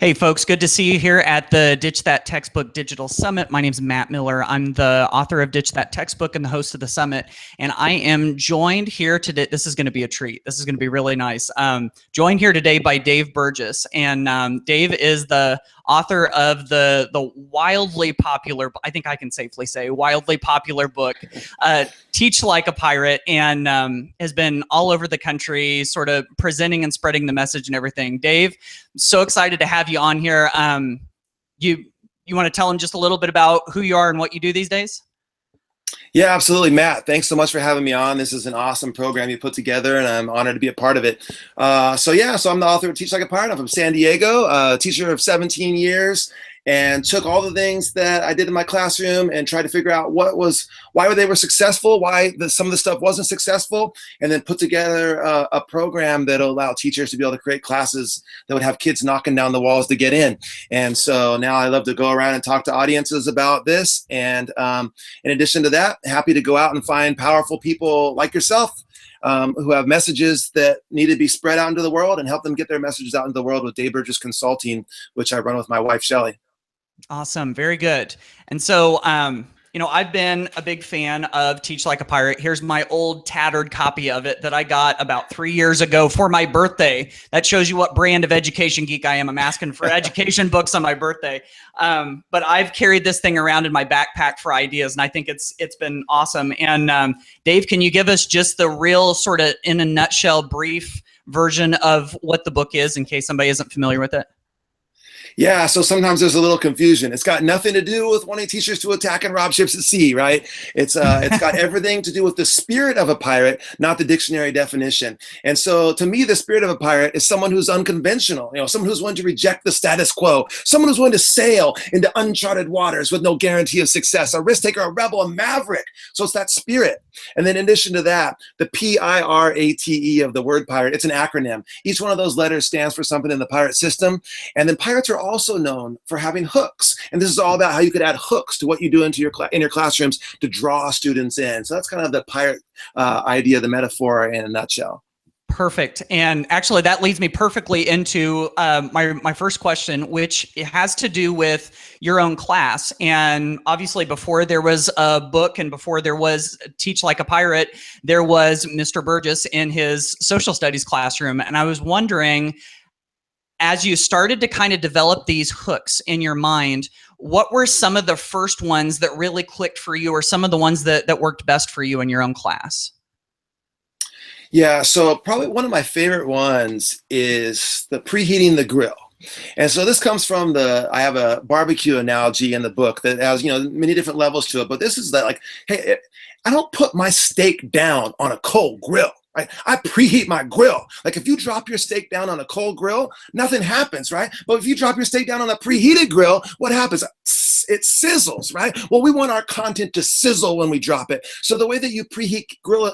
Hey folks, good to see you here at the Ditch That Textbook Digital Summit. My name is Matt Miller. I'm the author of Ditch That Textbook and the host of the summit. And I am joined here today. This is going to be a treat. This is going to be really nice. Joined here today by Dave Burgess. And Dave is the author of the wildly popular, I think I can safely say, wildly popular book, Teach Like a Pirate, and has been all over the country sort of presenting and spreading the message and everything. Dave, so excited to have you on here. You want to tell them just a little bit about who you are and what you do these days? Yeah, absolutely, Matt. Thanks so much for having me on. This is an awesome program you put together, and I'm honored to be a part of it. So I'm the author of Teach Like a Pirate. I'm from San Diego, a teacher of 17 years, and took all the things that I did in my classroom and tried to figure out why they were successful, why some of the stuff wasn't successful, and then put together a program that'll allow teachers to be able to create classes that would have kids knocking down the walls to get in. And so now I love to go around and talk to audiences about this. And in addition to that, happy to go out and find powerful people like yourself who have messages that need to be spread out into the world and help them get their messages out into the world with Dave Burgess Consulting, which I run with my wife, Shelly. Awesome. Very good. And so, I've been a big fan of Teach Like a Pirate. Here's my old tattered copy of it that I got about 3 years ago for my birthday. That shows you what brand of education geek I am. I'm asking for education books on my birthday. But I've carried this thing around in my backpack for ideas, and I think it's been awesome. And Dave, can you give us just the real sort of, in a nutshell, brief version of what the book is in case somebody isn't familiar with it? Yeah, so sometimes there's a little confusion. It's got nothing to do with wanting teachers to attack and rob ships at sea, right? It's got everything to do with the spirit of a pirate, not the dictionary definition. And so to me, the spirit of a pirate is someone who's unconventional, someone who's willing to reject the status quo, someone who's willing to sail into uncharted waters with no guarantee of success, a risk taker, a rebel, a maverick. So it's that spirit. And then in addition to that, the P-I-R-A-T-E of the word pirate, it's an acronym. Each one of those letters stands for something in the pirate system. And then pirates are also known for having hooks. And this is all about how you could add hooks to what you do in your classrooms to draw students in. So that's kind of the pirate idea, the metaphor in a nutshell. Perfect. And actually that leads me perfectly into my first question, which has to do with your own class. And obviously before there was a book and before there was Teach Like a Pirate, there was Mr. Burgess in his social studies classroom. And I was wondering, as you started to kind of develop these hooks in your mind, what were some of the first ones that really clicked for you, or some of the ones that worked best for you in your own class? Yeah, so probably one of my favorite ones is the preheating the grill. And so this comes from I have a barbecue analogy in the book that has, many different levels to it. But this is that, hey, I don't put my steak down on a cold grill. Right? I preheat my grill. Like if you drop your steak down on a cold grill, nothing happens, right? But if you drop your steak down on a preheated grill, what happens? It sizzles, right? Well, we want our content to sizzle when we drop it. So the way that you preheat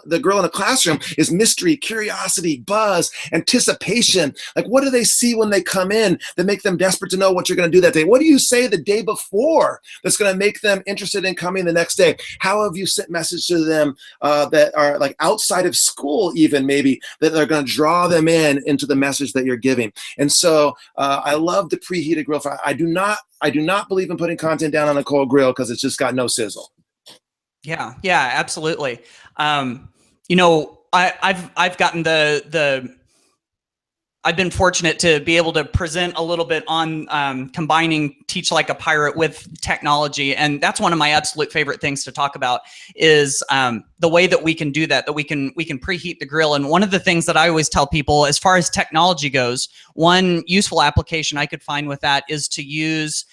the grill in a classroom is mystery, curiosity, buzz, anticipation. Like what do they see when they come in that make them desperate to know what you're going to do that day? What do you say the day before that's going to make them interested in coming the next day? How have you sent messages to them that are like outside of school, even maybe, that are going to draw them into the message that you're giving? And so I love the preheated grill. I do not believe in putting content down on a cold grill because it's just got no sizzle. Yeah, absolutely. I've gotten I've been fortunate to be able to present a little bit on combining Teach Like a Pirate with technology. And that's one of my absolute favorite things to talk about is the way that we can do that we can preheat the grill. And one of the things that I always tell people as far as technology goes, one useful application I could find with that is to use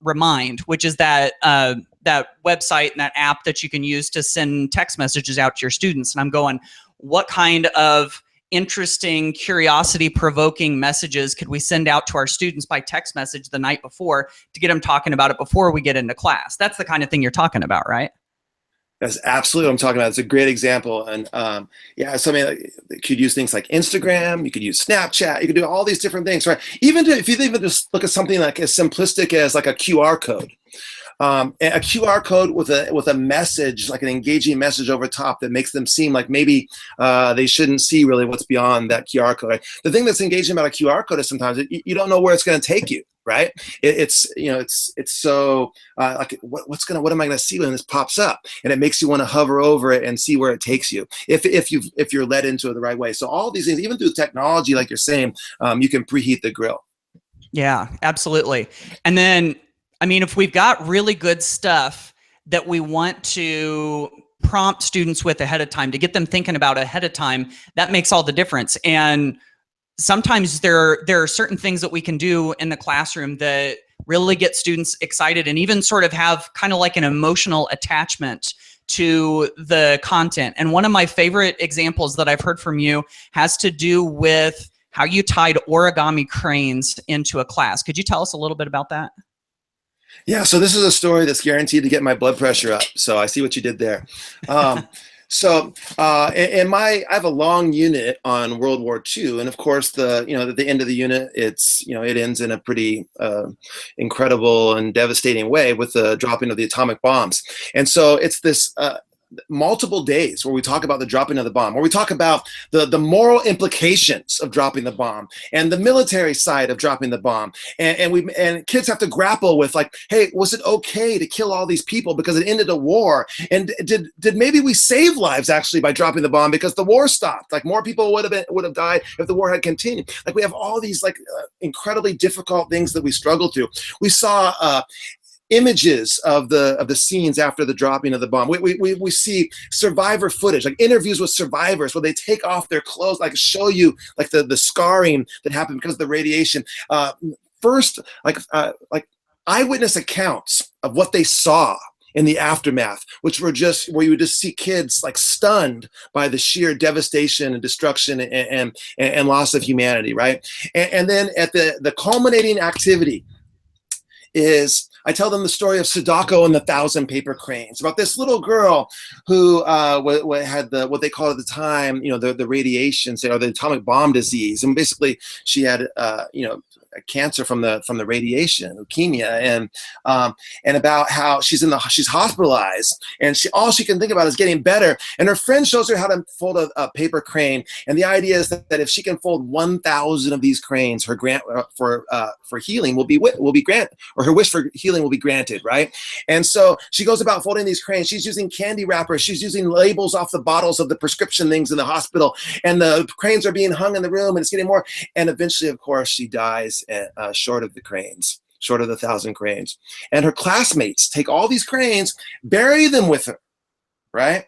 Remind, which is that website and that app that you can use to send text messages out to your students. And I'm going, what kind of interesting, curiosity-provoking messages could we send out to our students by text message the night before to get them talking about it before we get into class? That's the kind of thing you're talking about, right? That's absolutely what I'm talking about. It's a great example. And you could use things like Instagram, you could use Snapchat, you could do all these different things, right? If you even just look at something like as simplistic as like a QR code. And a QR code with a message, like an engaging message over top that makes them seem like maybe they shouldn't see really what's beyond that QR code. The thing that's engaging about a QR code is sometimes you don't know where it's going to take you, right? It's so like what am I going to see when this pops up? And it makes you want to hover over it and see where it takes you if you're led into it the right way. So all these things, even through technology, like you're saying, you can preheat the grill. Yeah, absolutely. And then, I mean, if we've got really good stuff that we want to prompt students with ahead of time, to get them thinking about ahead of time, that makes all the difference. And sometimes there are certain things that we can do in the classroom that really get students excited and even sort of have kind of like an emotional attachment to the content. And one of my favorite examples that I've heard from you has to do with how you tied origami cranes into a class. Could you tell us a little bit about that? Yeah, so this is a story that's guaranteed to get my blood pressure up. So I see what you did there. I have a long unit on World War II, and of course, at the end of the unit, it ends in a pretty incredible and devastating way with the dropping of the atomic bombs. And so it's this multiple days where we talk about the dropping of the bomb, where we talk about the moral implications of dropping the bomb and the military side of dropping the bomb. And kids have to grapple with, like, hey, was it okay to kill all these people because it ended a war? And did maybe we save lives actually by dropping the bomb because the war stopped? Like, more people would have died if the war had continued. Like, we have all these incredibly difficult things that we struggle through. We saw images of the scenes after the dropping of the bomb. We see survivor footage, like interviews with survivors where they take off their clothes, like show you like the scarring that happened because of the radiation. First, like eyewitness accounts of what they saw in the aftermath, which were just where you would just see kids like stunned by the sheer devastation and destruction and loss of humanity, right? And then at the culminating activity is, I tell them the story of Sadako and the 1,000 paper cranes, about this little girl who had what they called at the time, the radiation, or the atomic bomb disease, and basically she had cancer from the radiation, leukemia, and about how she's hospitalized, and all she can think about is getting better. And her friend shows her how to fold a paper crane, and the idea is that if she can fold 1,000 of these cranes, her grant for healing will be granted, or her wish for healing will be granted, right? And so she goes about folding these cranes. She's using candy wrappers. She's using labels off the bottles of the prescription things in the hospital, and the cranes are being hung in the room, and it's getting more. And eventually, of course, she dies short of the cranes, short of the 1,000 cranes. And her classmates take all these cranes, bury them with her, right?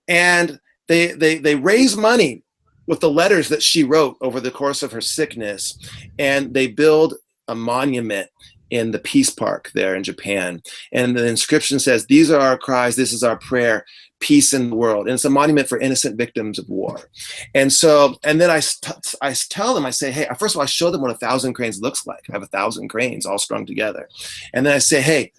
And they raise money with the letters that she wrote over the course of her sickness, and they build a monument in the Peace Park there in Japan. And the inscription says, "These are our cries, this is our prayer, peace in the world." And it's a monument for innocent victims of war. And then I tell them, I say, hey, first of all, I show them what 1,000 cranes looks like. I have 1,000 cranes all strung together. And then I say, hey,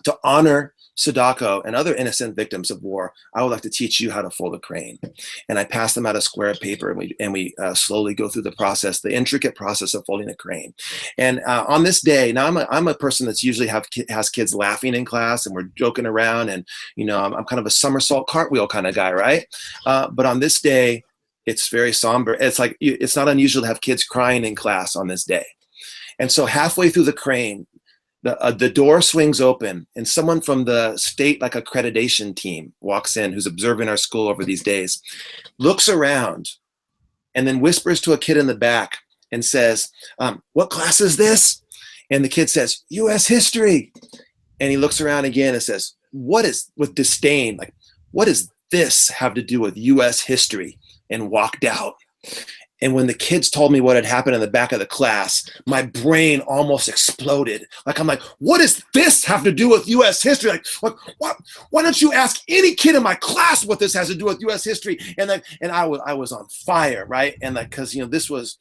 to honor Sadako and other innocent victims of war, I would like to teach you how to fold a crane. And I pass them out a square of paper, and we slowly go through the intricate process of folding a crane. And on this day, now I'm a person that's usually has kids laughing in class, and we're joking around, and I'm kind of a somersault cartwheel kind of guy, right? But on this day, it's very somber. It's not unusual to have kids crying in class on this day. And so halfway through the crane, the door swings open, and someone from the state accreditation team walks in, who's observing our school over these days, looks around, and then whispers to a kid in the back and says, "What class is this?" And the kid says, "U.S. history." And he looks around again and says, with disdain, what does this have to do with U.S. history? And walked out. And when the kids told me what had happened in the back of the class, my brain almost exploded. I'm like, what does this have to do with U.S. history? What? Why don't you ask any kid in my class what this has to do with U.S. history? And I was on fire, right? And because this was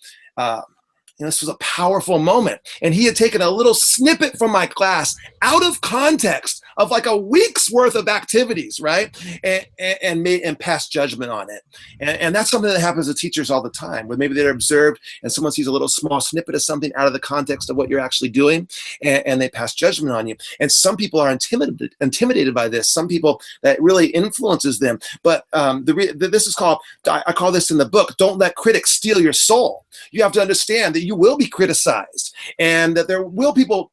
This was a powerful moment. And he had taken a little snippet from my class out of context of like a week's worth of activities, right? And passed judgment on it. And that's something that happens to teachers all the time, where maybe they're observed and someone sees a little small snippet of something out of the context of what you're actually doing, and they pass judgment on you. And some people are intimidated by this. Some people, that really influences them. But this is called, I call this in the book, don't let critics steal your soul. You have to understand that you will be criticized, and that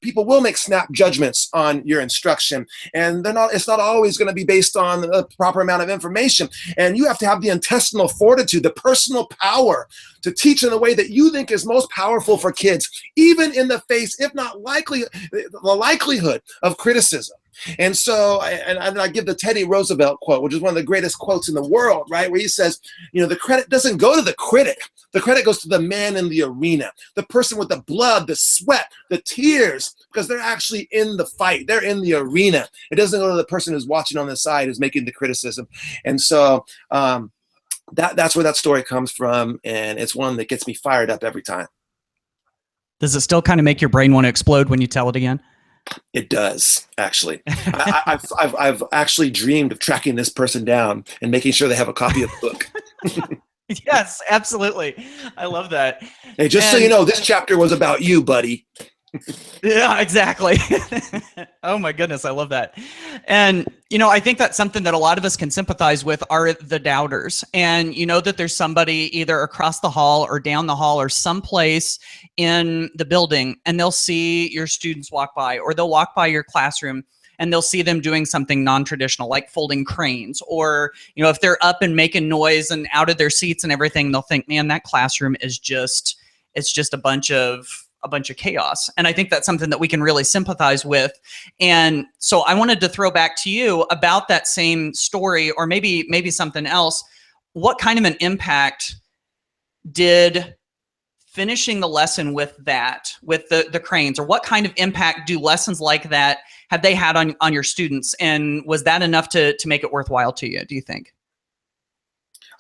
people will make snap judgments on your instruction, and it's not always going to be based on the proper amount of information. And you have to have the intestinal fortitude, the personal power to teach in the way that you think is most powerful for kids, even in the face, if not the likelihood of criticism. And so, I give the Teddy Roosevelt quote, which is one of the greatest quotes in the world, right? Where he says, the credit doesn't go to the critic. The credit goes to the man in the arena, the person with the blood, the sweat, the tears, because they're actually in the fight. They're in the arena. It doesn't go to the person who's watching on the side, who's making the criticism. And so that's where that story comes from. And it's one that gets me fired up every time. Does it still kind of make your brain want to explode when you tell it again? It does, actually. I've actually dreamed of tracking this person down and making sure they have a copy of the book. Yes, absolutely. I love that. Hey, so you know, this chapter was about you, buddy. Yeah, exactly. Oh my goodness, I love that. And I think that's something that a lot of us can sympathize with, are the doubters. And that there's somebody either across the hall or down the hall or someplace in the building, and they'll see your students walk by, or they'll walk by your classroom and they'll see them doing something non-traditional, like folding cranes, or if they're up and making noise and out of their seats and everything, they'll think, man, that classroom is just a bunch of chaos. And I think that's something that we can really sympathize with. And so I wanted to throw back to you about that same story, or maybe something else. What kind of an impact did finishing the lesson with the cranes, or what kind of impact do lessons like that have they had on your students? And was that enough to make it worthwhile to you, do you think?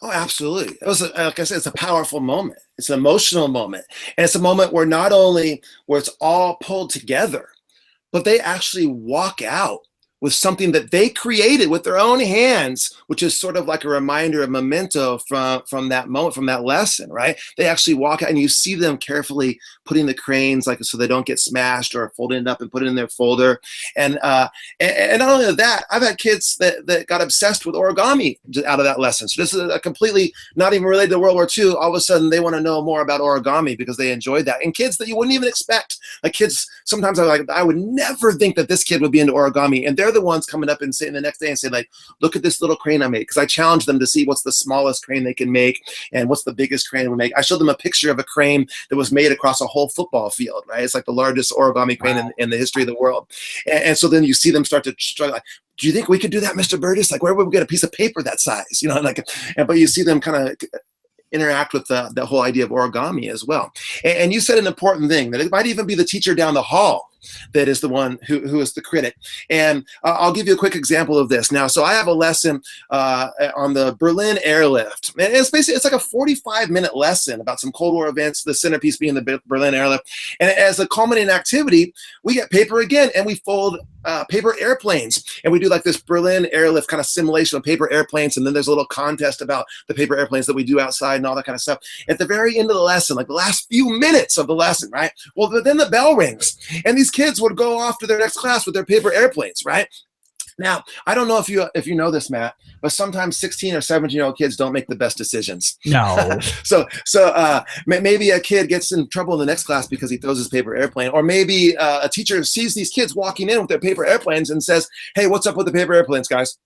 Oh, absolutely. It was, like I said, it's a powerful moment. It's an emotional moment. And it's a moment where not only where it's all pulled together, but they actually walk out with something that they created with their own hands, which is sort of like a reminder, a memento from that moment, from that lesson, right? They actually walk out and you see them carefully putting the cranes, like, so they don't get smashed, or folding it up and put it in their folder. And not only that, I've had kids that got obsessed with origami out of that lesson. So this is a completely not even related to World War II. All of a sudden they want to know more about origami because they enjoyed that. And kids that you wouldn't even expect, like kids, sometimes I would never think that this kid would be into origami. And they're the ones coming up and saying the next day and say, like, look at this little crane I made. Because I challenged them to see what's the smallest crane they can make and what's the biggest crane we make. I showed them a picture of a crane that was made across a whole football field, right? It's like the largest origami crane in the history of the world. And so then you see them start to struggle. Like, do you think we could do that, Mr. Burgess? Like, where would we get a piece of paper that size? But you see them kind of interact with the whole idea of origami as well. And you said an important thing, that it might even be the teacher down the hall that is the one who is the critic. And I'll give you a quick example of this now. So I have a lesson on the Berlin airlift. And it's like a 45-minute lesson about some Cold War events, the centerpiece being the Berlin airlift. And as a culminating activity, we get paper again, and we fold paper airplanes. And we do like this Berlin airlift kind of simulation of paper airplanes. And then there's a little contest about the paper airplanes that we do outside and all that kind of stuff. At the very end of the lesson, like the last few minutes of the lesson, right? Well, then the bell rings, and these kids would go off to their next class with their paper airplanes, right? Now, I don't know if you know this, Matt, but sometimes 16 or 17-year-old kids don't make the best decisions. No. So maybe a kid gets in trouble in the next class because he throws his paper airplane, or maybe a teacher sees these kids walking in with their paper airplanes and says, "Hey, what's up with the paper airplanes, guys?"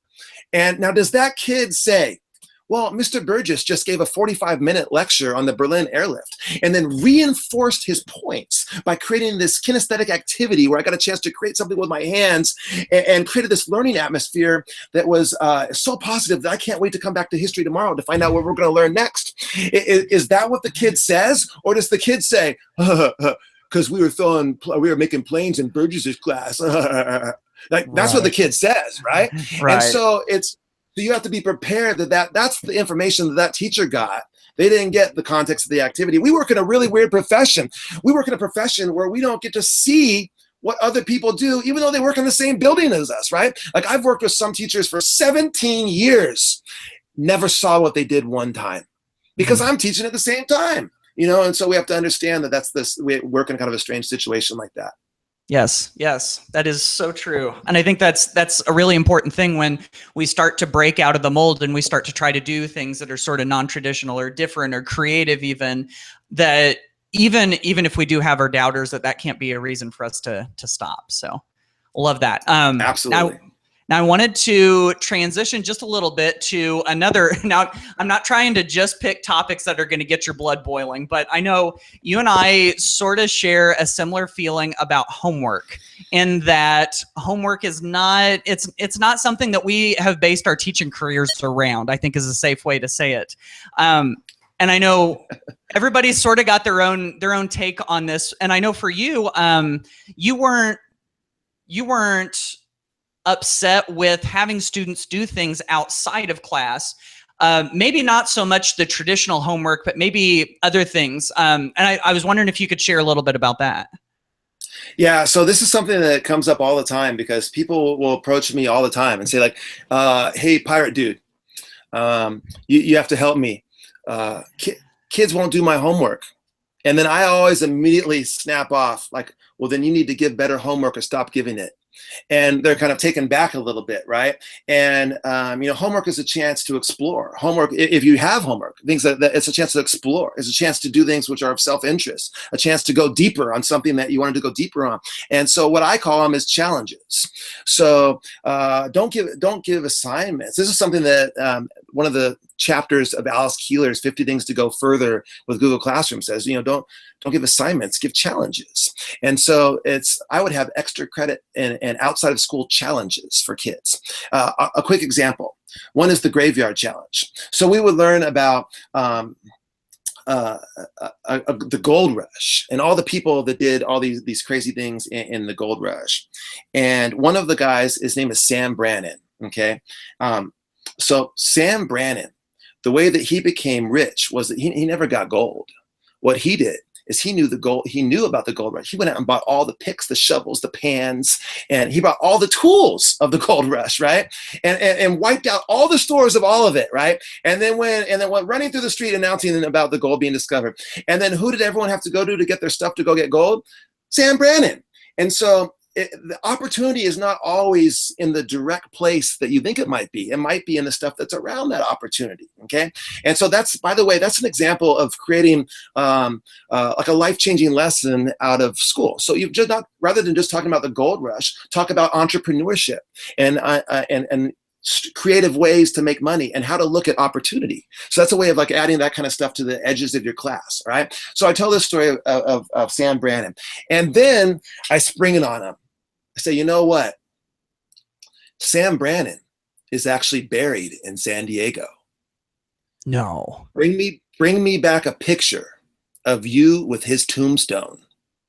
And now, does that kid say, well, Mr. Burgess just gave a 45-minute lecture on the Berlin airlift and then reinforced his points by creating this kinesthetic activity where I got a chance to create something with my hands and created this learning atmosphere that was so positive that I can't wait to come back to history tomorrow to find out what we're going to learn next. Is that what the kid says? Or does the kid say, because we were making planes in Burgess's class? Like, that's what the kid says, right? Right. And so you have to be prepared that's the information that teacher got, They didn't get the context of the activity. We work in a really weird profession. We work in a profession where we don't get to see what other people do, even though they work in the same building as us, right? Like I've worked with some teachers for 17 years, never saw what they did one time because I'm teaching at the same time, you know? And so we have to understand that we work in kind of a strange situation like that. Yes, that is so true. And I think that's a really important thing when we start to break out of the mold and we start to try to do things that are sort of non-traditional or different or creative, even that even if we do have our doubters, that can't be a reason for us to stop. So love that. Absolutely. Now I wanted to transition just a little bit to another. Now, I'm not trying to just pick topics that are going to get your blood boiling, but I know you and I sort of share a similar feeling about homework, in that homework is not, it's not something that we have based our teaching careers around, I think is a safe way to say it. And I know everybody's sort of got their own take on this. And I know for you, you weren't upset with having students do things outside of class. Maybe not so much the traditional homework, but maybe other things. And I was wondering if you could share a little bit about that. Yeah, so this is something that comes up all the time because people will approach me all the time and say like, hey, pirate dude, you have to help me. Kids won't do my homework. And then I always immediately snap off like, well, then you need to give better homework or stop giving it. And they're kind of taken back a little bit, right? And you know, homework is a chance to explore. Homework, if you have homework, things that it's a chance to explore. It's a chance to do things which are of self-interest. A chance to go deeper on something that you wanted to go deeper on. And so, what I call them is challenges. So don't give assignments. This is something that one of the chapters of Alice Keeler's 50 Things to Go Further with Google Classroom says, you know, don't give assignments, give challenges. And so I would have extra credit and outside of school challenges for kids. A quick example. One is the graveyard challenge. So we would learn about the gold rush and all the people that did all these crazy things in the gold rush. And one of the guys, his name is Sam Brannan, okay? So Sam Brannan, the way that he became rich was that he never got gold. What he did is he knew about the gold rush. He went out and bought all the picks, the shovels, the pans, and he bought all the tools of the gold rush, right? And wiped out all the stores of all of it, right? And then went running through the street announcing about the gold being discovered. And then who did everyone have to go to get their stuff to go get gold? Sam Brannan. And so the opportunity is not always in the direct place that you think it might be. It might be in the stuff that's around that opportunity, okay? And so that's, by the way, that's an example of creating like a life-changing lesson out of school. So you've just not, rather than just talking about the gold rush, talk about entrepreneurship and creative ways to make money and how to look at opportunity. So that's a way of like adding that kind of stuff to the edges of your class, right? So I tell this story of Sam Brannan, and then I spring it on him. I say, you know what? Sam Brannan is actually buried in San Diego. No. Bring me back a picture of you with his tombstone.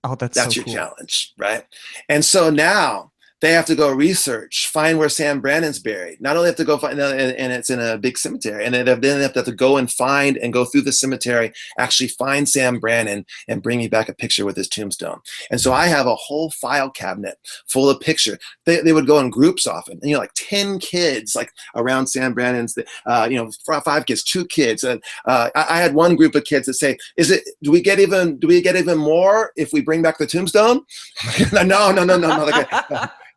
Oh, that's so your cool challenge, right? And so now they have to go research, find where Sam Brannan's buried. Not only have to go find, and it's in a big cemetery, and then they have to go and find and go through the cemetery, actually find Sam Brannan and bring me back a picture with his tombstone. And so I have a whole file cabinet full of pictures. They would go in groups often, and, you know, like 10 kids, like around Sam Brannan's, you know, 5 kids, 2 kids. And I had one group of kids that say, do we get even more if we bring back the tombstone? No.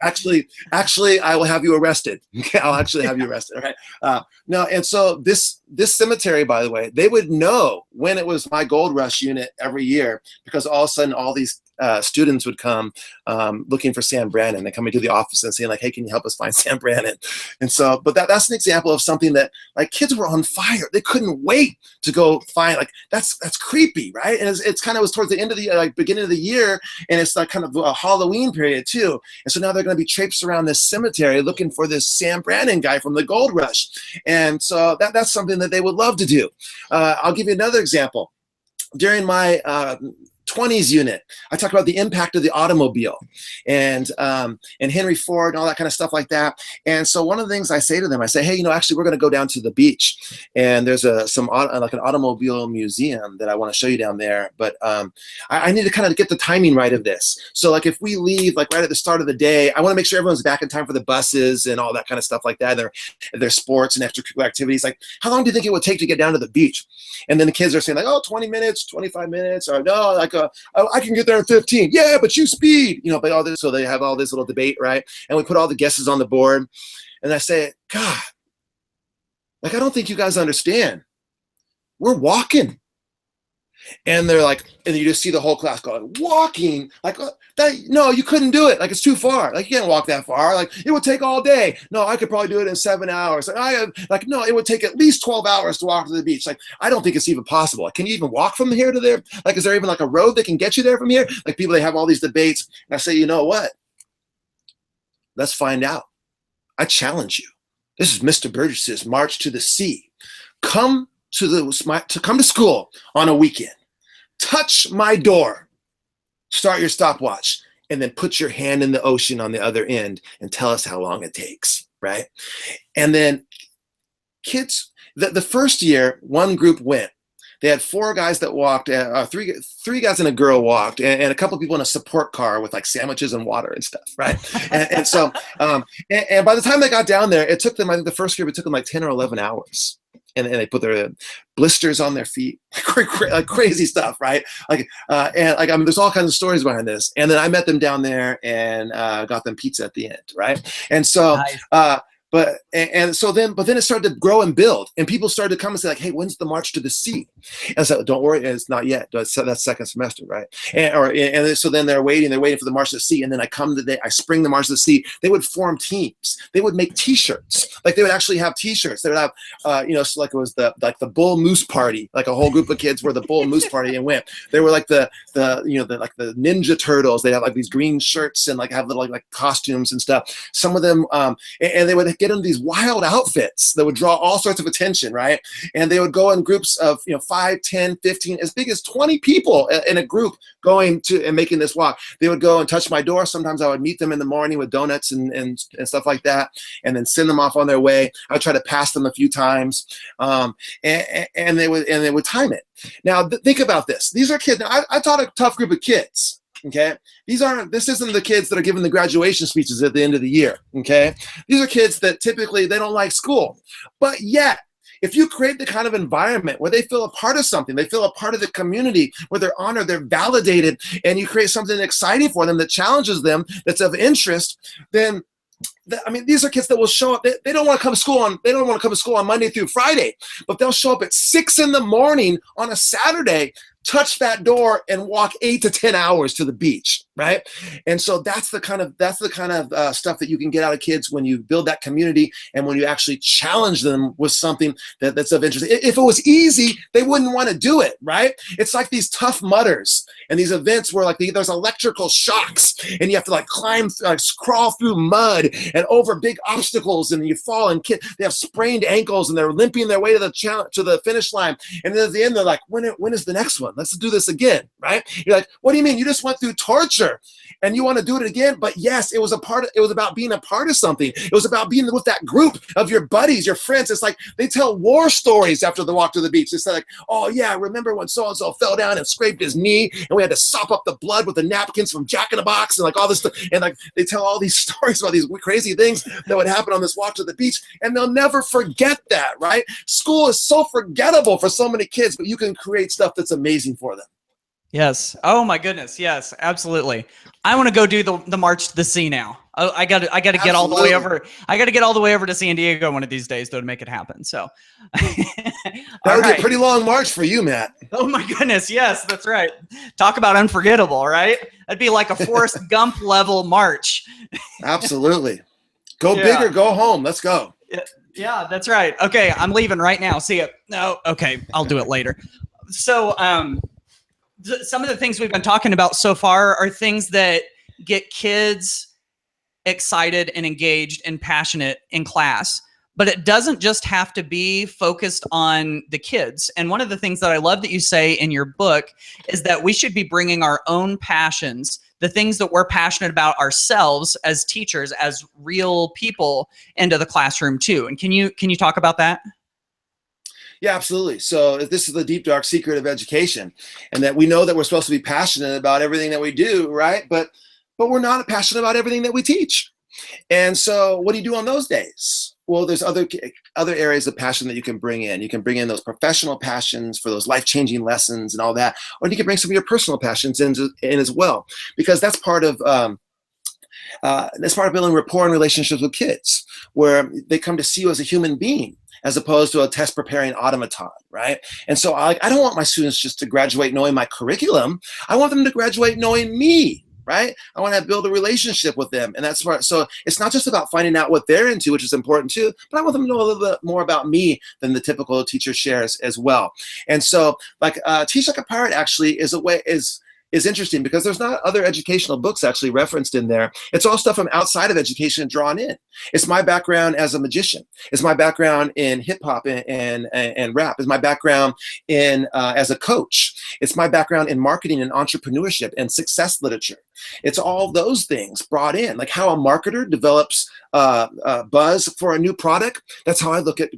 Actually, I will have you arrested. Okay, I'll actually have you arrested. All right. No, and so this cemetery, by the way, they would know when it was my gold rush unit every year, because all of a sudden all these students would come looking for Sam Brannan. They come into the office and saying like, "Hey, can you help us find Sam Brannan?" And so, but that's an example of something that, like, kids were on fire. They couldn't wait to go find. Like, that's creepy, right? And it's kind of was towards the end of the like beginning of the year, and it's like kind of a Halloween period too. And so now they're going to be traipsed around this cemetery looking for this Sam Brannan guy from the gold rush. And so that's something that they would love to do. I'll give you another example. During my 20s unit. I talk about the impact of the automobile and Henry Ford and all that kind of stuff like that. And so one of the things I say to them, I say, hey, you know, actually we're going to go down to the beach, and there's like an automobile museum that I want to show you down there. But I need to kind of get the timing right of this. So like if we leave like right at the start of the day, I want to make sure everyone's back in time for the buses and all that kind of stuff like that. Their sports and extracurricular activities. Like, how long do you think it would take to get down to the beach? And then the kids are saying like, oh, 20 minutes, 25 minutes, or no, like I can get there in 15. Yeah, but you speed, you know, but all this. So they have all this little debate, right? And we put all the guesses on the board. And I say, God, like, I don't think you guys understand. We're walking. And they're like, and you just see the whole class going, walking, like that. No, you couldn't do it. Like, it's too far. Like, you can't walk that far. Like, it would take all day. No, I could probably do it in 7 hours. Like, no, it would take at least 12 hours to walk to the beach. Like, I don't think it's even possible. Like, can you even walk from here to there? Like, is there even like a road that can get you there from here? Like, people, they have all these debates. And I say, you know what? Let's find out. I challenge you. This is Mr. Burgess's March to the Sea. Come to school on a weekend. Touch my door. Start your stopwatch, and then put your hand in the ocean on the other end and tell us how long it takes, right? And then kids, the first year, one group went. They had 4 guys that walked, three guys and a girl walked, and a couple of people in a support car with like sandwiches and water and stuff, right? and so, and by the time they got down there, it took them, I think the first group, it took them like 10 or 11 hours. And they put their blisters on their feet, like crazy stuff, right? Like, and like, I mean, there's all kinds of stories behind this. And then I met them down there and got them pizza at the end, right? And so, nice. But then it started to grow and build, and people started to come and say like, hey, when's the March to the Sea? And I said, don't worry, it's not yet. That's second semester, right? So then they're waiting for the March to the Sea, and then I spring the March to the Sea. They would form teams. They would make T-shirts. Like, they would actually have T-shirts. They would have, so like it was the Bull Moose Party. Like, a whole group of kids were the Bull Moose Party and went. They were like the Ninja Turtles. They have like these green shirts and like have little like costumes and stuff. Some of them, and they would get into these wild outfits that would draw all sorts of attention, right? And they would go in groups of 5, 10, 15, as big as 20 people in a group going to and making this walk. They would go and touch my door. Sometimes I would meet them in the morning with donuts and stuff like that, and then send them off on their way. I would try to pass them a few times, and they would time it. Now think about this. These are kids. Now, I taught a tough group of kids. Okay, this isn't the kids that are giving the graduation speeches at the end of the year. Okay, these are kids that typically they don't like school, but yet if you create the kind of environment where they feel a part of something, they feel a part of the community, where they're honored, they're validated, and you create something exciting for them that challenges them, that's of interest, then these are kids that will show up. They don't want to come to school on Monday through Friday, but they'll show up at 6 in the morning on a Saturday, touch that door, and walk 8 to 10 hours to the beach, right? And so that's the kind of stuff that you can get out of kids when you build that community and when you actually challenge them with something that's of interest. If it was easy, they wouldn't want to do it, right? It's like these Tough Mudders and these events where like there's electrical shocks and you have to like crawl through mud and over big obstacles, and you fall, and they have sprained ankles and they're limping their way to the finish line. And then at the end, they're like, when is the next one? Let's do this again, right? You're like, what do you mean? You just went through torture and you want to do it again? But yes, it was about being a part of something. It was about being with that group of your buddies, your friends. It's like they tell war stories after the walk to the beach. It's like, oh yeah, remember when so-and-so fell down and scraped his knee and we had to sop up the blood with the napkins from Jack in the Box and like all this stuff. And like they tell all these stories about these crazy things that would happen on this walk to the beach, and they'll never forget that, right? School is so forgettable for so many kids, but you can create stuff that's amazing for them. Yes. Oh my goodness. Yes, absolutely. I want to go do the March to the Sea now. I got to get all the way over. I got to get all the way over to San Diego one of these days though to make it happen. So that would be a pretty long march for you, Matt. Oh my goodness. Yes, that's right. Talk about unforgettable, right? That'd be like a Forrest Gump level march. Absolutely. Go big or go home. Let's go. Yeah, that's right. Okay, I'm leaving right now. See ya. No, okay, I'll do it later. So, some of the things we've been talking about so far are things that get kids excited and engaged and passionate in class. but it doesn't just have to be focused on the kids. And one of the things that I love that you say in your book is that we should be bringing our own passions, the things that we're passionate about ourselves as teachers, as real people, into the classroom too. And can you talk about that? Yeah, absolutely. So this is the deep, dark secret of education, and that we know that we're supposed to be passionate about everything that we do, right? But we're not passionate about everything that we teach. And so what do you do on those days? Well, there's other areas of passion that you can bring in. You can bring in those professional passions for those life-changing lessons and all that, or you can bring some of your personal passions in as well, because that's part of building rapport and relationships with kids, where they come to see you as a human being, as opposed to a test preparing automaton, right? And so I don't want my students just to graduate knowing my curriculum. I want them to graduate knowing me, right? I want to build a relationship with them. And that's where, so it's not just about finding out what they're into, which is important too, but I want them to know a little bit more about me than the typical teacher shares as well. And so like Teach Like a Pirate actually is interesting, because there's not other educational books actually referenced in there. It's all stuff from outside of education drawn in. It's my background as a magician. It's my background in hip hop and rap. It's my background in as a coach. It's my background in marketing and entrepreneurship and success literature. It's all those things brought in, like how a marketer develops buzz for a new product. That's how I look at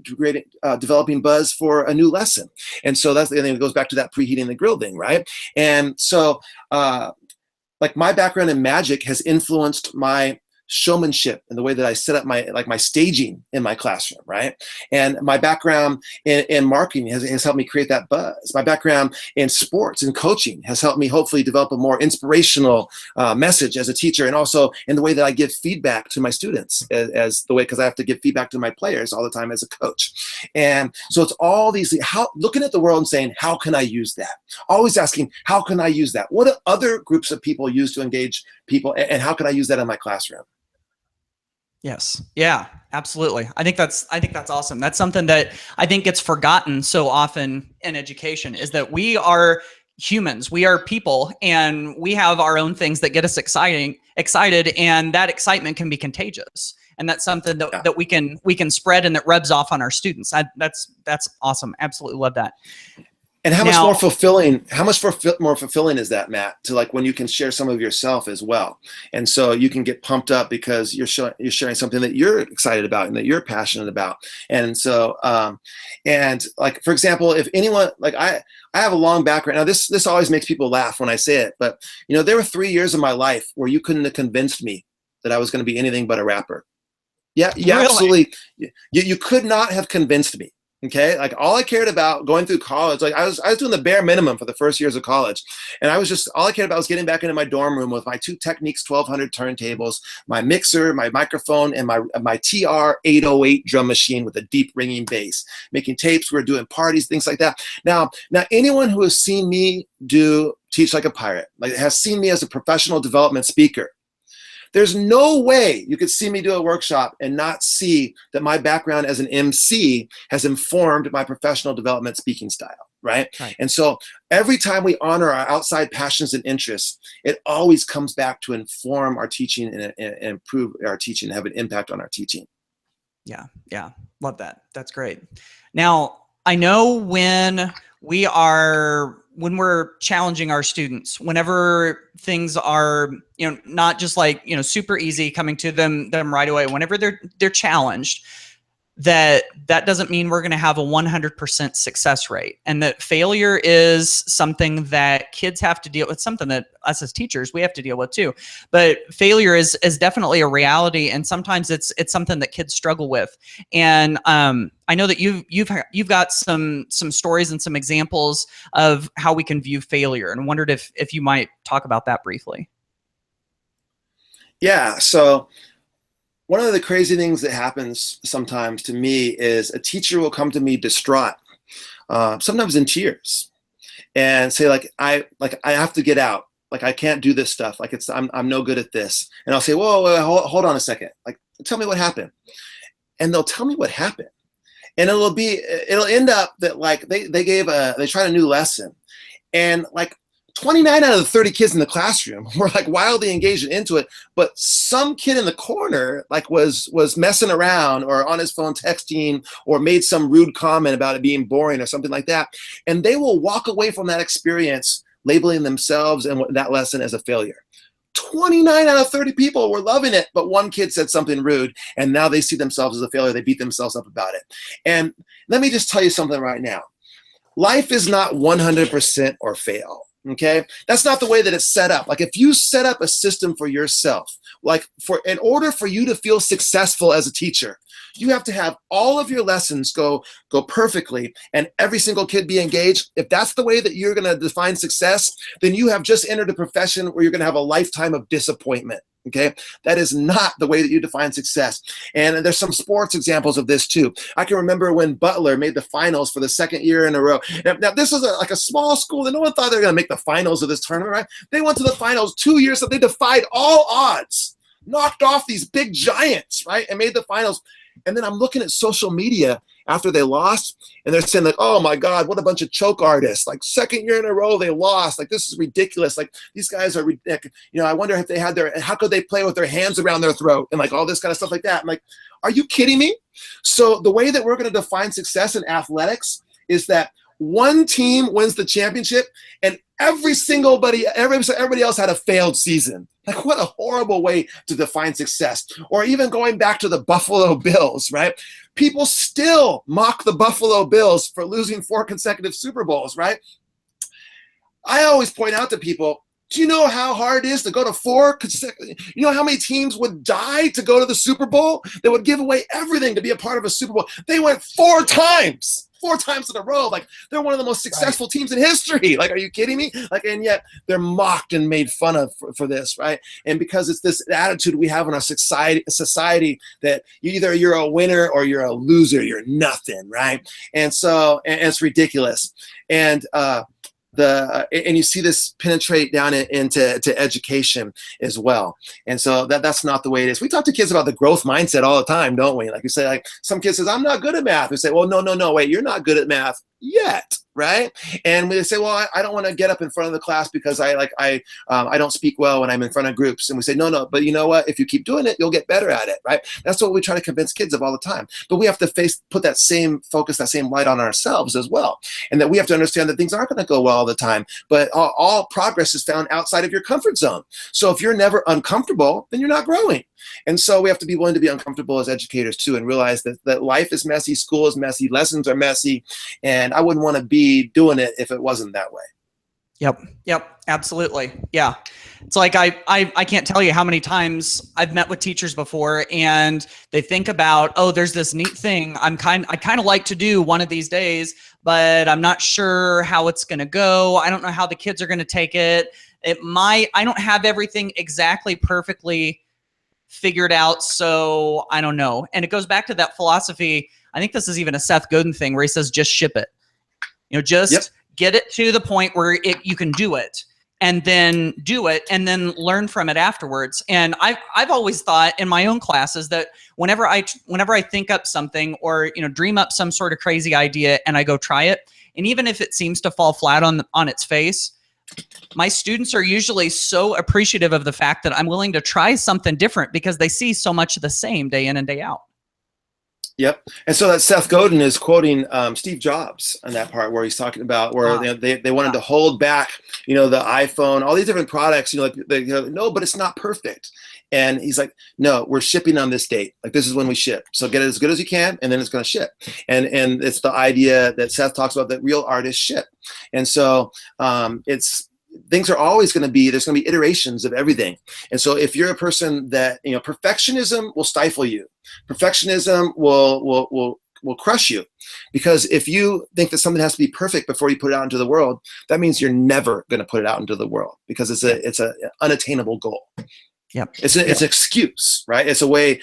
developing buzz for a new lesson. And so that's the thing that goes back to that preheating the grill thing, right? And so like my background in magic has influenced my showmanship and the way that I set up my staging in my classroom, right? And my background in marketing has helped me create that buzz. My background in sports and coaching has helped me hopefully develop a more inspirational message as a teacher, and also in the way that I give feedback to my students because I have to give feedback to my players all the time as a coach. And so it's all these, looking at the world and saying, how can I use that? Always asking, how can I use that? What do other groups of people use to engage people, and how can I use that in my classroom? Yes. Yeah, absolutely. I think that's awesome. That's something that I think gets forgotten so often in education, is that we are humans, we are people, and we have our own things that get us excited, and that excitement can be contagious. And that's something that we can spread, and that rubs off on our students. That's awesome. Absolutely love that. And how much more fulfilling is that, Matt, to like when you can share some of yourself as well. And so you can get pumped up because you're sharing something that you're excited about and that you're passionate about. And so, and like, for example, if anyone, like I have a long background. Now this always makes people laugh when I say it, but there were 3 years of my life where you couldn't have convinced me that I was going to be anything but a rapper. Yeah, really? Absolutely. You could not have convinced me. Okay, like all I cared about going through college, like I was doing the bare minimum for the first years of college, and all I cared about was getting back into my dorm room with my 2 Technics 1200 turntables, my mixer, my microphone, and my TR 808 drum machine with a deep ringing bass. Making tapes, we were doing parties, things like that. Now anyone who has seen me do Teach Like a Pirate, like has seen me as a professional development speaker, there's no way you could see me do a workshop and not see that my background as an MC has informed my professional development speaking style, right? And so every time we honor our outside passions and interests, it always comes back to inform our teaching and improve our teaching, have an impact on our teaching. Yeah, yeah, love that. That's great. Now, I know when we're challenging our students, whenever things are, not just like, super easy coming to them right away, whenever they're challenged, that doesn't mean we're going to have a 100% success rate, and that failure is something that kids have to deal with, something that us as teachers, we have to deal with too. But failure is definitely a reality, and sometimes it's something that kids struggle with. And I know that you've got some stories and some examples of how we can view failure, and wondered if you might talk about that briefly. Yeah, so one of the crazy things that happens sometimes to me is a teacher will come to me distraught, sometimes in tears, and say I have to get out. Like I can't do this stuff. Like I'm no good at this. And I'll say, whoa, hold on a second. Like, tell me what happened. And they'll tell me what happened. And it'll end up that like they tried a new lesson, and like 29 out of the 30 kids in the classroom were like wildly engaged and into it, but some kid in the corner like was messing around or on his phone texting or made some rude comment about it being boring or something like that. And they will walk away from that experience labeling themselves and that lesson as a failure. 29 out of 30 people were loving it, but one kid said something rude, and now they see themselves as a failure. They beat themselves up about it. And let me just tell you something right now. Life is not 100% or fail. Okay, that's not the way that it's set up. Like if you set up a system for yourself, like in order for you to feel successful as a teacher, you have to have all of your lessons go perfectly and every single kid be engaged. If that's the way that you're going to define success, then you have just entered a profession where you're going to have a lifetime of disappointment. Okay, that is not the way that you define success. And there's some sports examples of this too. I can remember when Butler made the finals for the second year in a row. Now this was like a small school and no one thought they were going to make the finals of this tournament, right? They went to the finals 2 years, so they defied all odds, knocked off these big giants, right? And made the finals. And then I'm looking at social media after they lost, and they're saying like, oh my God, what a bunch of choke artists. Like second year in a row, they lost. Like this is ridiculous. Like these guys are, I wonder if they had how could they play with their hands around their throat and like all this kind of stuff like that. I'm like, are you kidding me? So the way that we're going to define success in athletics is that one team wins the championship and everybody else had a failed season. Like what a horrible way to define success. Or even going back to the Buffalo Bills, right? People still mock the Buffalo Bills for losing 4 consecutive Super Bowls, right? I always point out to people, do you know how hard it is to go to 4 consecutive? You know how many teams would die to go to the Super Bowl? They would give away everything to be a part of a Super Bowl. They went 4 times in a row. Like they're one of the most successful teams in history. Like, are you kidding me? Like, and yet they're mocked and made fun of for this, right? And because it's this attitude we have in our society that either you're a winner or you're a loser, you're nothing, right? And so, and it's ridiculous. And and you see this penetrate down into education as well. And so that's not the way it is. We talk to kids about the growth mindset all the time, don't we? Like you say, like some kid says, I'm not good at math. We say, well, no, wait, you're not good at math yet, right? And we say, well, I don't want to get up in front of the class because I don't speak well when I'm in front of groups. And we say, no, but you know what? If you keep doing it, you'll get better at it, right? That's what we try to convince kids of all the time. But we have to put that same focus, that same light on ourselves as well. And that we have to understand that things aren't going to go well all the time, but all progress is found outside of your comfort zone. So if you're never uncomfortable, then you're not growing. And so we have to be willing to be uncomfortable as educators too, and realize that life is messy, school is messy, lessons are messy, and I wouldn't want to be doing it if it wasn't that way. Yep, absolutely. Yeah. It's like I can't tell you how many times I've met with teachers before and they think about, oh, there's this neat thing I kind of like to do one of these days, but I'm not sure how it's going to go. I don't know how the kids are going to take it. I don't have everything exactly perfectly figured out, so I don't know. And it goes back to that philosophy. I think this is even a Seth Godin thing where he says, just ship it. Just get it to the point where you can do it, and then do it, and then learn from it afterwards. And I've always thought in my own classes that whenever I think up something or dream up some sort of crazy idea and I go try it, and even if it seems to fall flat on its face, my students are usually so appreciative of the fact that I'm willing to try something different because they see so much of the same day in and day out. Yep. And so that Seth Godin is quoting Steve Jobs on that part where he's talking about where they wanted to hold back, the iPhone, all these different products, no, but it's not perfect. And he's like, no, we're shipping on this date. Like this is when we ship. So get it as good as you can, and then it's going to ship. And it's the idea that Seth talks about that real artists ship. And so things are always going to be, there's going to be iterations of everything. And so if you're a person that, perfectionism will stifle you. Perfectionism will crush you, because if you think that something has to be perfect before you put it out into the world, that means you're never going to put it out into the world because it's an unattainable goal. Yep. It's an excuse, right? It's a way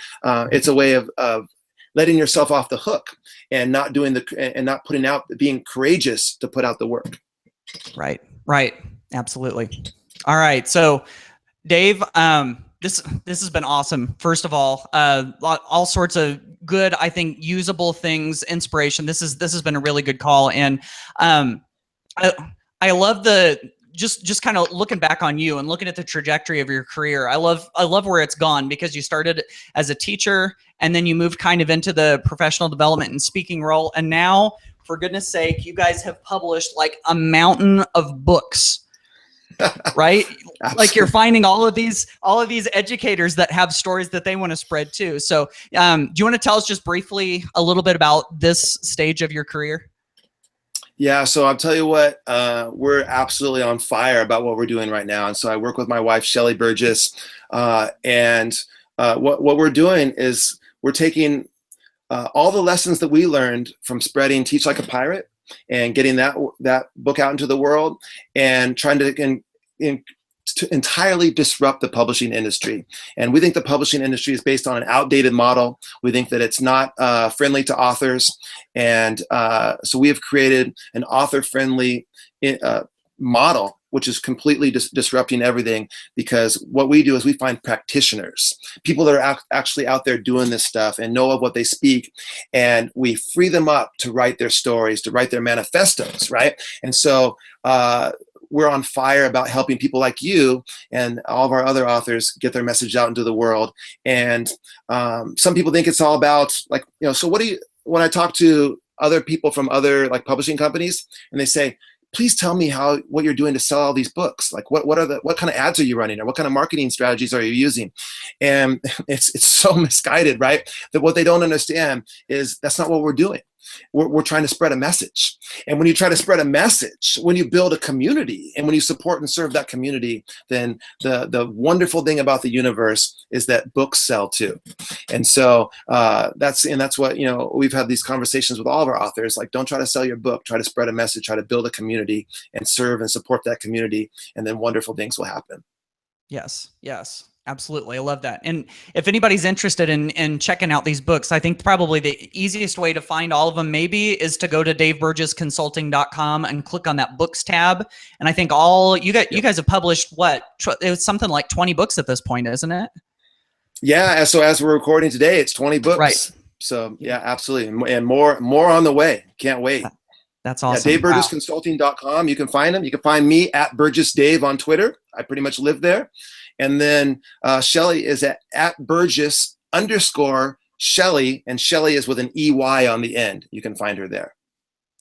of letting yourself off the hook and not putting out, being courageous to put out the work. Right. Absolutely. All right. So Dave, this has been awesome. First of all sorts of good, I think, usable things, inspiration. This has been a really good call. And I love just kind of looking back on you and looking at the trajectory of your career, I love where it's gone, because you started as a teacher and then you moved kind of into the professional development and speaking role. And now, for goodness sake, you guys have published like a mountain of books. Right? Like you're finding all of these educators that have stories that they want to spread too. So do you want to tell us just briefly a little bit about this stage of your career? Yeah, so I'll tell you what, we're absolutely on fire about what we're doing right now. And so I work with my wife, Shelly Burgess, and what we're doing is we're taking all the lessons that we learned from spreading Teach Like a Pirate and getting that book out into the world, and trying to entirely disrupt the publishing industry. And we think the publishing industry is based on an outdated model. We think that it's not friendly to authors. And so we have created an author-friendly model, which is completely disrupting everything, because what we do is we find practitioners, people that are actually out there doing this stuff and know of what they speak, and we free them up to write their stories, to write their manifestos, right? And so we're on fire about helping people like you and all of our other authors get their message out into the world. And some people think it's all about, like, so what do you, when I talk to other people from other like publishing companies, and they say, please tell me what you're doing to sell all these books. Like what kind of ads are you running, or what kind of marketing strategies are you using? And it's so misguided, right? That what they don't understand is that's not what we're doing. We're trying to spread a message. And when you try to spread a message, when you build a community, and when you support and serve that community, then the wonderful thing about the universe is that books sell too. And so that's what, we've had these conversations with all of our authors, like, don't try to sell your book, try to spread a message, try to build a community and serve and support that community, and then wonderful things will happen. Yes. Yes. Absolutely. I love that. And if anybody's interested in checking out these books, I think probably the easiest way to find all of them maybe is to go to daveburgessconsulting.com and click on that books tab. And I think you guys have published it was something like 20 books at this point, isn't it? Yeah. So as we're recording today, it's 20 books. Right. So yeah, absolutely. And more on the way. Can't wait. That's awesome. Yeah, daveburgessconsulting.com. You can find them. You can find me at Burgess Dave on Twitter. I pretty much live there. And then Shelly is at Burgess_Shelly, and Shelly is with an EY on the end. You can find her there.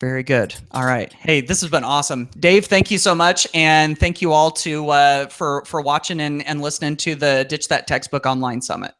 Very good. All right. Hey, this has been awesome. Dave, thank you so much. And thank you all for watching and listening to the Ditch That Textbook Online Summit.